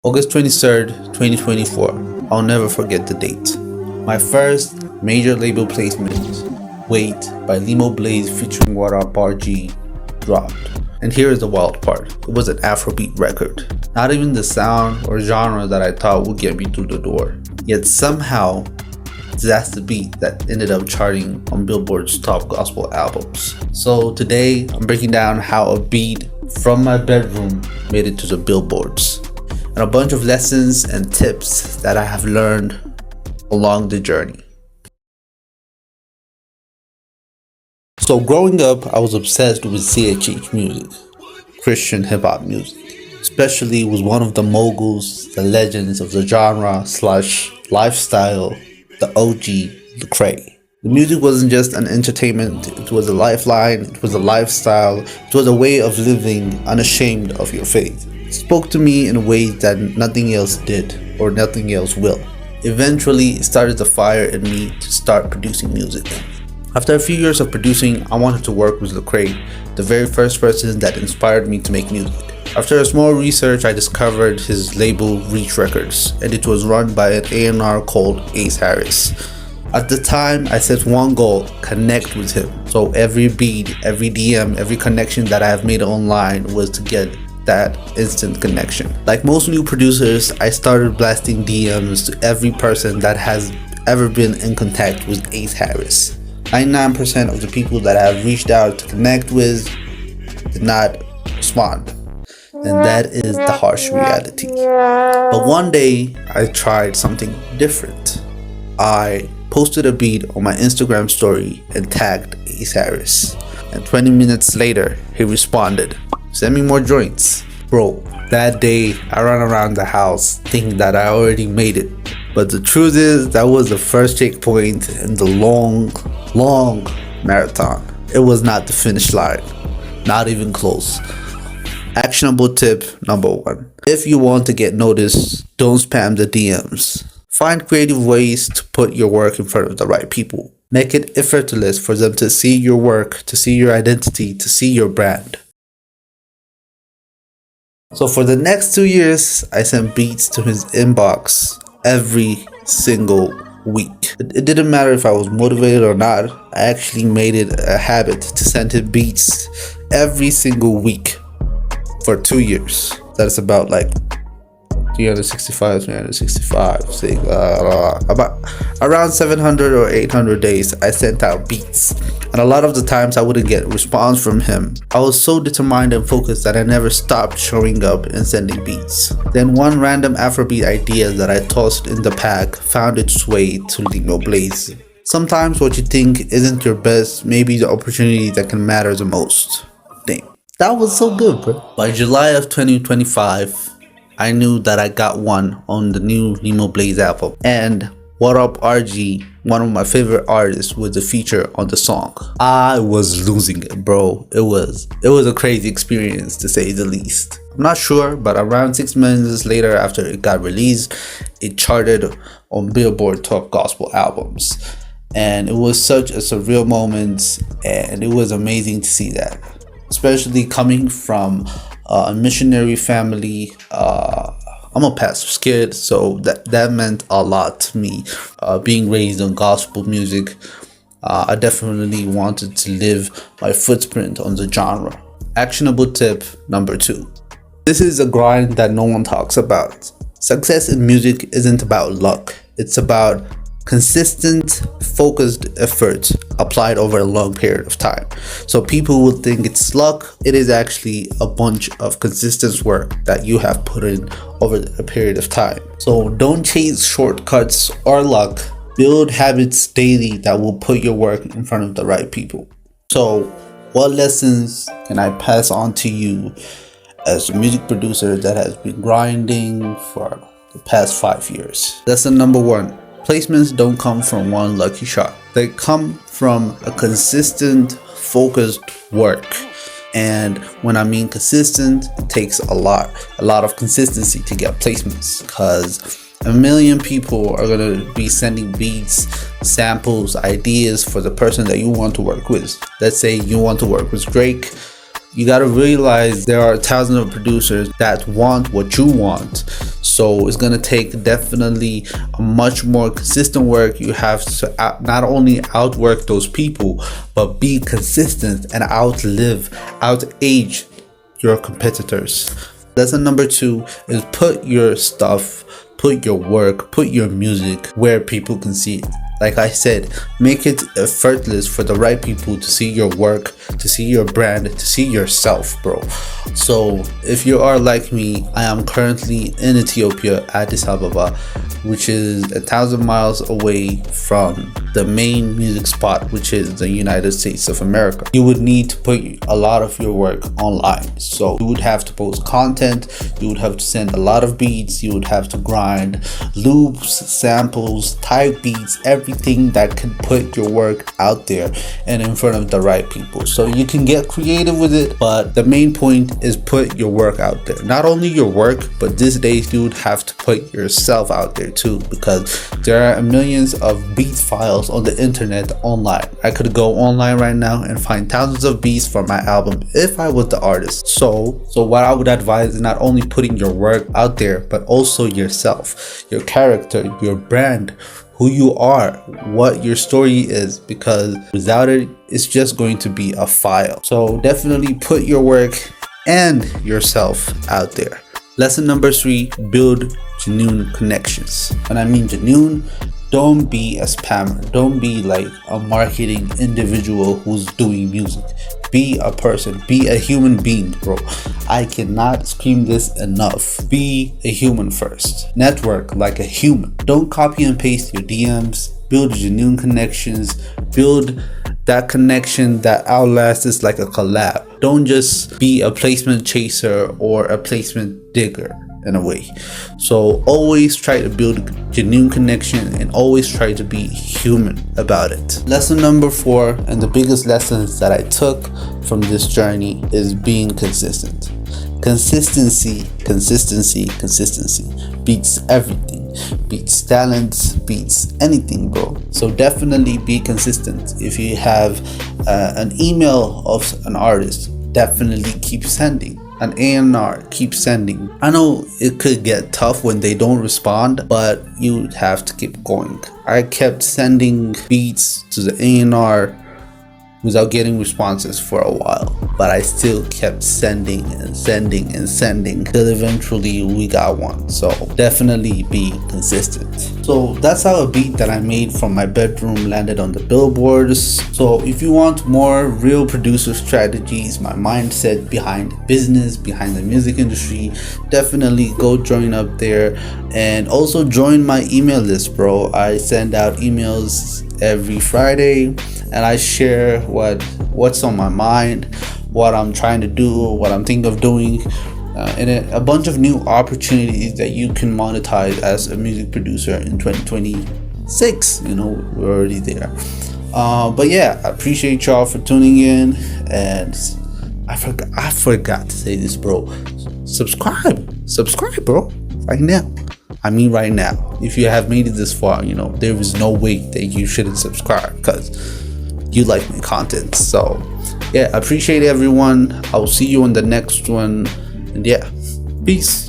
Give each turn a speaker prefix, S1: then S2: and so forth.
S1: August 23rd, 2024. I'll never forget the date. My first major label placement, Wait by Limoblaze featuring What Up RG, dropped. And here is the wild part. It was an Afrobeat record. Not even the sound or genre that I thought would get me through the door. Yet somehow, that's the beat that ended up charting on Billboard's top gospel albums. So today, I'm breaking down how a beat from my bedroom made it to the billboards, and a bunch of lessons and tips that I have learned along the journey. So growing up, I was obsessed with CHH music, Christian hip-hop music. Especially was one of the moguls, the legends of the genre / lifestyle, the OG, Lecrae. The music wasn't just an entertainment, it was a lifeline, it was a lifestyle, it was a way of living unashamed of your faith. It spoke to me in ways that nothing else did, or nothing else will. Eventually, it started the fire in me to start producing music. After a few years of producing, I wanted to work with Lecrae, the very first person that inspired me to make music. After a small research, I discovered his label Reach Records, and it was run by an A&R called Ace Harris. At the time, I set one goal: connect with him. So every beat, every DM, every connection that I have made online was to get that instant connection. Like most new producers, I started blasting DMs to every person that has ever been in contact with Ace Harris. 99% of the people that I have reached out to connect with did not respond. And that is the harsh reality. But one day, I tried something different. I posted a beat on my Instagram story and tagged Ace Harris. And 20 minutes later, he responded, "Send me more joints." Bro, that day, I ran around the house thinking that I already made it. But the truth is, that was the first checkpoint in the long marathon. It was not the finish line, not even close. Actionable tip number 1. If you want to get noticed, don't spam the DMs. Find creative ways to put your work in front of the right people. Make it effortless for them to see your work, to see your identity, to see your brand. So for the next 2 years, I sent beats to his inbox every single week. It didn't matter if I was motivated or not. I actually made it a habit to send him beats every single week for 2 years. That's about like 365, about around 700 or 800 days I sent out beats. And a lot of the times I wouldn't get a response from him. I was so determined and focused that I never stopped showing up and sending beats. Then one random Afrobeat idea that I tossed in the pack found its way to Limoblaze. Sometimes what you think isn't your best may be the opportunity that can matter the most. Damn, that was so good, bro. By July of 2025, I knew that I got one on the new Limoblaze album. And What Up RG, one of my favorite artists, was a feature on the song. I was losing it, bro. It was a crazy experience, to say the least. I'm not sure, but around 6 months later after it got released, it charted on Billboard top gospel albums. And it was such a surreal moment, and it was amazing to see that. Especially coming from a missionary family. I'm a pastor's kid, so that meant a lot to me. Being raised on gospel music, I definitely wanted to leave my footprint on the genre. Actionable tip number 2. This is a grind that no one talks about. Success in music isn't about luck. It's about consistent, focused effort applied over a long period of time. So people will think it's luck. It is actually a bunch of consistent work that you have put in over a period of time. So don't chase shortcuts or luck. Build habits daily that will put your work in front of the right people. So what lessons can I pass on to you as a music producer that has been grinding for the past 5 years? Lesson number 1. Placements don't come from one lucky shot. They come from a consistent, focused work. And when I mean consistent, it takes a lot of consistency to get placements, because a million people are going to be sending beats, samples, ideas for the person that you want to work with. Let's say you want to work with Drake. You gotta realize there are thousands of producers that want what you want. So it's gonna take definitely a much more consistent work. You have to not only outwork those people, but be consistent and outage your competitors. Lesson number 2 is put your stuff, put your work, put your music where people can see it. Like I said, make it effortless for the right people to see your work, to see your brand, to see yourself, bro. So if you are like me, I am currently in Ethiopia, Addis Ababa, which is 1,000 miles away from the main music spot, which is the United States of America. You would need to put a lot of your work online. So you would have to post content, you would have to send a lot of beats, you would have to grind loops, samples, type beats, everything that can put your work out there and in front of the right people. So you can get creative with it, but the main point is put your work out there. Not only your work, but these days you would have to put yourself out there too, because there are millions of beat files on the internet online. I could go online right now and find thousands of beats for my album if I was the artist. So what I would advise is not only putting your work out there, but also yourself, your character, your brand, who you are, what your story is, because without it, it's just going to be a file. So definitely put your work and yourself out there. Lesson number 3, build genuine connections. When I mean genuine, don't be a spammer. Don't be like a marketing individual who's doing music. Be a person, be a human being, bro. I cannot scream this enough. Be a human first. Network like a human. Don't copy and paste your DMs. Build genuine connections. Build that connection that outlasts like a collab. Don't just be a placement chaser or a placement digger in a way. So always try to build a genuine connection and always try to be human about it. Lesson number 4, and the biggest lessons that I took from this journey, is being consistent. Consistency beats everything. Beats talent, beats anything, bro. So definitely be consistent. If you have an email of an artist, definitely keep sending. An A&R, keep sending. I know it could get tough when they don't respond, but you have to keep going. I kept sending beats to the A&R without getting responses for a while, but I still kept sending till eventually we got one. So definitely be consistent. So that's how a beat that I made from my bedroom landed on the billboards. So if you want more real producer strategies, my mindset behind business, behind the music industry, definitely go join up there, and also join my email list, bro. I send out emails every Friday, and I share what's on my mind, what I'm trying to do, what I'm thinking of doing, and a bunch of new opportunities that you can monetize as a music producer in 2026. You know, we're already there. But yeah, I appreciate y'all for tuning in, and I forgot to say this, bro. Subscribe, bro, right now. I mean right now. If you have made it this far, you know, there is no way that you shouldn't subscribe because you like my content. So yeah, I appreciate everyone. I will see you on the next one, and yeah, peace.